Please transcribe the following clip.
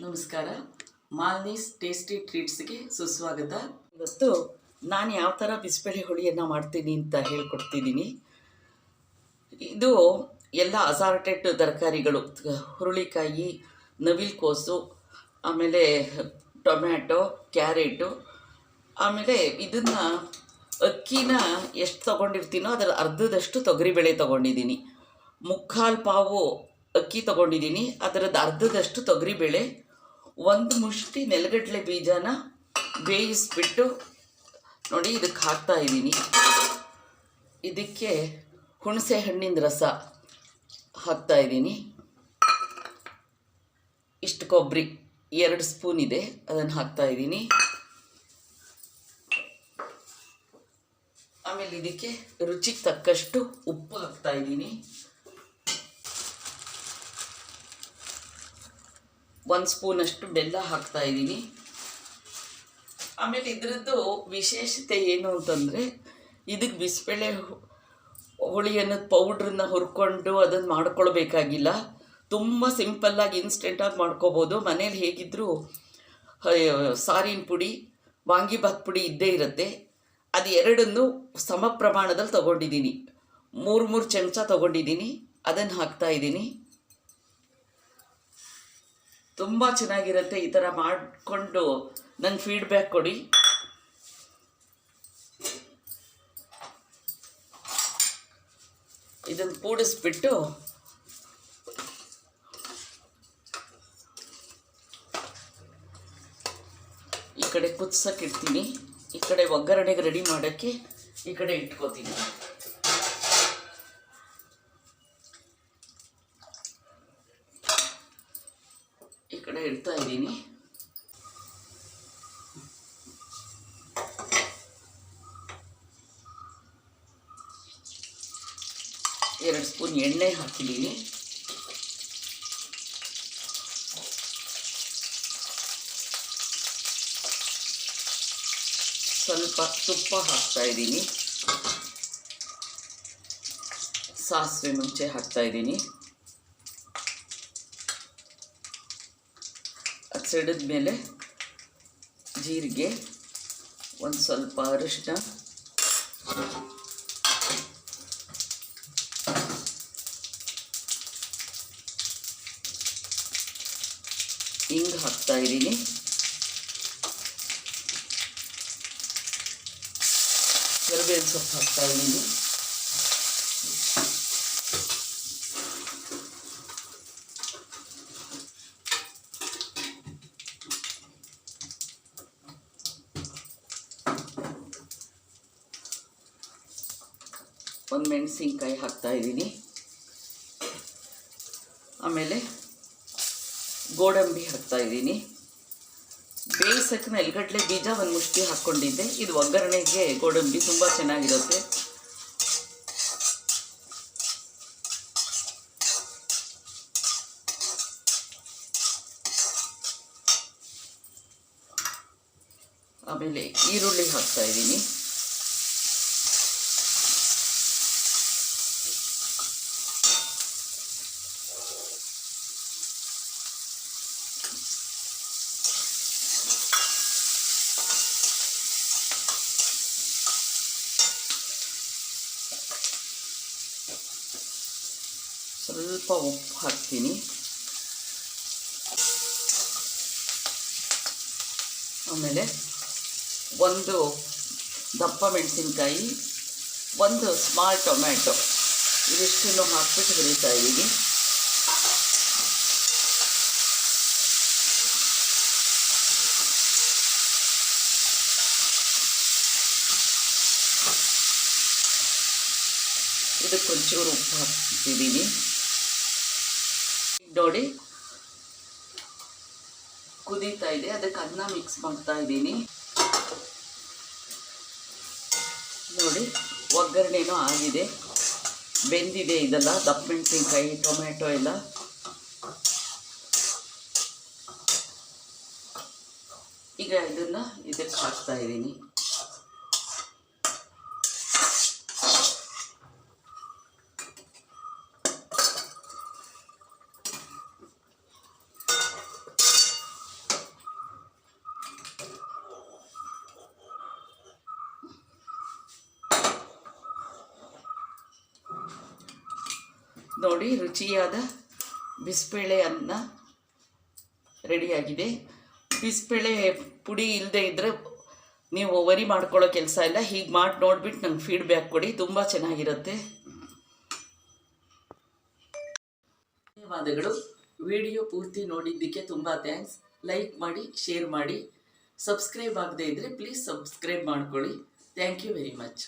ನಮಸ್ಕಾರ. ಮಾಲ್ನೀಸ್ ಟೇಸ್ಟಿ ಟ್ರೀಟ್ಸ್ಗೆ ಸುಸ್ವಾಗತ. ಇವತ್ತು ನಾನು ಯಾವ ಥರ ಬಿಸಿಬೇಳೆ ಹುಳಿಯನ್ನು ಮಾಡ್ತೀನಿ ಅಂತ ಹೇಳ್ಕೊಡ್ತಿದ್ದೀನಿ. ಇದು ಎಲ್ಲ ಅಸಾರ್ಟೆಡ್ ತರಕಾರಿಗಳು, ಹುರುಳಿಕಾಯಿ, ನವಿಲುಕೋಸು, ಆಮೇಲೆ ಟೊಮ್ಯಾಟೊ, ಕ್ಯಾರೆಟು, ಆಮೇಲೆ ಇದನ್ನು ಅಕ್ಕಿನ ಎಷ್ಟು ತೊಗೊಂಡಿರ್ತೀನೋ ಅದರ ಅರ್ಧದಷ್ಟು ತೊಗರಿಬೇಳೆ ತೊಗೊಂಡಿದ್ದೀನಿ. ಮುಕ್ಕಾಲು ಪಾವು ಅಕ್ಕಿ ತೊಗೊಂಡಿದ್ದೀನಿ, ಅದರದ್ದು ಅರ್ಧದಷ್ಟು ತೊಗರಿಬೇಳೆ, ಒಂದು ಮುಷ್ಟಿ ನೆಲಗಡಲೆ ಬೀಜನ ಬೇಯಿಸ್ಬಿಟ್ಟು ನೋಡಿ ಇದಕ್ಕೆ ಹಾಕ್ತಾಯಿದ್ದೀನಿ. ಇದಕ್ಕೆ ಹುಣಸೆ ಹಣ್ಣಿನ ರಸ ಹಾಕ್ತಾಯಿದ್ದೀನಿ. ಇಷ್ಟು ಕೊಬ್ಬರಿ 2 ಸ್ಪೂನ್ ಇದೆ, ಅದನ್ನು ಹಾಕ್ತಾಯಿದ್ದೀನಿ. ಆಮೇಲೆ ಇದಕ್ಕೆ ರುಚಿಗೆ ತಕ್ಕಷ್ಟು ಉಪ್ಪು ಹಾಕ್ತಾಯಿದ್ದೀನಿ. 1 ಸ್ಪೂನಷ್ಟು ಬೆಲ್ಲ ಹಾಕ್ತಾಯಿದ್ದೀನಿ. ಆಮೇಲೆ ಇದರದ್ದು ವಿಶೇಷತೆ ಏನು ಅಂತಂದರೆ, ಇದಕ್ಕೆ ಬಿಸಿಬೇಳೆ ಹುಳಿ ಅನ್ನೋದು ಪೌಡ್ರನ್ನ ಹುರ್ಕೊಂಡು ಅದನ್ನು ಮಾಡ್ಕೊಳ್ಬೇಕಾಗಿಲ್ಲ. ತುಂಬ ಸಿಂಪಲ್ಲಾಗಿ ಇನ್ಸ್ಟೆಂಟಾಗಿ ಮಾಡ್ಕೋಬೋದು. ಮನೇಲಿ ಹೇಗಿದ್ದರೂ ಸಾರಿನ ಪುಡಿ, ವಾಂಗಿಭಾತ್ ಪುಡಿ ಇದ್ದೇ ಇರುತ್ತೆ. ಅದು ಎರಡನ್ನು ಸಮ ಪ್ರಮಾಣದಲ್ಲಿ ತೊಗೊಂಡಿದ್ದೀನಿ. 3 ಚಮಚ ತೊಗೊಂಡಿದ್ದೀನಿ, ಅದನ್ನು ಹಾಕ್ತಾಯಿದ್ದೀನಿ. ತುಂಬ ಚೆನ್ನಾಗಿರುತ್ತೆ. ಈ ಥರ ಮಾಡಿಕೊಂಡು ನಂಗೆ ಫೀಡ್ಬ್ಯಾಕ್ ಕೊಡಿ. ಇದನ್ನು ಕೂಡಿಸ್ಬಿಟ್ಟು ಈ ಕಡೆ ಕುದಿಸೋಕೆ ಇಡ್ತೀನಿ. ಈ ಕಡೆ ಒಗ್ಗರಣೆಗೆ ರೆಡಿ ಮಾಡೋಕ್ಕೆ ಈ ಕಡೆ ಇಟ್ಕೋತೀನಿ. ಈ ಕಡೆ ಇಡ್ತಾ ಇದ್ದೀನಿ. ಎರಡು ಸ್ಪೂನ್ ಎಣ್ಣೆ ಹಾಕಿದ್ದೀನಿ. ಸ್ವಲ್ಪ ತುಪ್ಪ ಹಾಕ್ತಾಯಿದ್ದೀನಿ. ಸಾಸಿವೆ ಮುಂಚೆ ಹಾಕ್ತಾಯಿದ್ದೀನಿ. ಅದು ಸಿಡಿದ ಮೇಲೆ ಜೀರಿಗೆ, ಒಂದು ಸ್ವಲ್ಪ ಅರಿಶಿನ, ಹಿಂಗೆ ಹಾಕ್ತಾಯಿದ್ದೀನಿ. ಕರಿಬೇವಿನ ಸೊಪ್ಪು ಹಾಕ್ತಾಯಿದ್ದೀನಿ. ಒಂದು ಮೆಣಸಿನ್ಕಾಯಿ ಹಾಕ್ತಾಯಿದ್ದೀನಿ. ಆಮೇಲೆ ಗೋಡಂಬಿ ಹಾಕ್ತಾಯಿದ್ದೀನಿ. ಬೇಯಿಸೋಕ್ಕೆ ನೆಲಗಡಲೆ ಬೀಜ 1 ಮುಷ್ಟಿ ಹಾಕ್ಕೊಂಡಿದ್ದೆ. ಇದು ಒಗ್ಗರಣೆಗೆ ಗೋಡಂಬಿ ತುಂಬ ಚೆನ್ನಾಗಿರುತ್ತೆ. ಆಮೇಲೆ ಈರುಳ್ಳಿ ಹಾಕ್ತಾಯಿದ್ದೀನಿ. ಸ್ವಲ್ಪ ಉಪ್ಪು ಹಾಕ್ತೀನಿ. ಆಮೇಲೆ 1 ದಪ್ಪ ಮೆಣಸಿನ್ಕಾಯಿ, 1 ಸ್ಮಾಲ್ ಟೊಮ್ಯಾಟೊ, ಇದಿಷ್ಟನ್ನು ಹಾಕ್ಬಿಟ್ಟು ಹುರಿತಾ ಇದ್ದೀನಿ. ಇದಕ್ಕೊಂಚೂರು ಉಪ್ಪು ಹಾಕ್ತಿದ್ದೀನಿ. ನೋಡಿ ಕುದೀತಾ ಇದೆ, ಅದಕ್ಕೆ ಅನ್ನ ಮಿಕ್ಸ್ ಮಾಡ್ತಾ ಇದ್ದೀನಿ. ನೋಡಿ ಒಗ್ಗರಣೆನೂ ಆಗಿದೆ, ಬೆಂದಿದೆ. ಇದೆಲ್ಲ ದಪ್ಪ ಮೆಣಸಿನ್ಕಾಯಿ, ಟೊಮ್ಯಾಟೊ ಎಲ್ಲ. ಈಗ ಇದನ್ನು ಇದಕ್ಕೆ ಹಾಕ್ತಾ ಇದ್ದೀನಿ. ನೋಡಿ, ರುಚಿಯಾದ ಬಿಸಿಬೇಳೆ ಅನ್ನ ರೆಡಿಯಾಗಿದೆ. ಬಿಸಿಬೇಳೆ ಪುಡಿ ಇಲ್ಲದೆ ಇದ್ದರೆ ನೀವು ವರಿ ಮಾಡ್ಕೊಳ್ಳೋ ಕೆಲಸ ಇಲ್ಲ. ಹೀಗೆ ಮಾಡಿ ನೋಡಿಬಿಟ್ಟು ನಂಗೆ ಫೀಡ್ಬ್ಯಾಕ್ ಕೊಡಿ, ತುಂಬ ಚೆನ್ನಾಗಿರುತ್ತೆ. ಧನ್ಯವಾದಗಳು. ವಿಡಿಯೋ ಪೂರ್ತಿ ನೋಡಿದ್ದಕ್ಕೆ ತುಂಬ ಥ್ಯಾಂಕ್ಸ್. ಲೈಕ್ ಮಾಡಿ, ಶೇರ್ ಮಾಡಿ. ಸಬ್ಸ್ಕ್ರೈಬ್ ಆಗದೇ ಇದ್ದರೆ ಪ್ಲೀಸ್ ಸಬ್ಸ್ಕ್ರೈಬ್ ಮಾಡ್ಕೊಳ್ಳಿ. Thank you very much.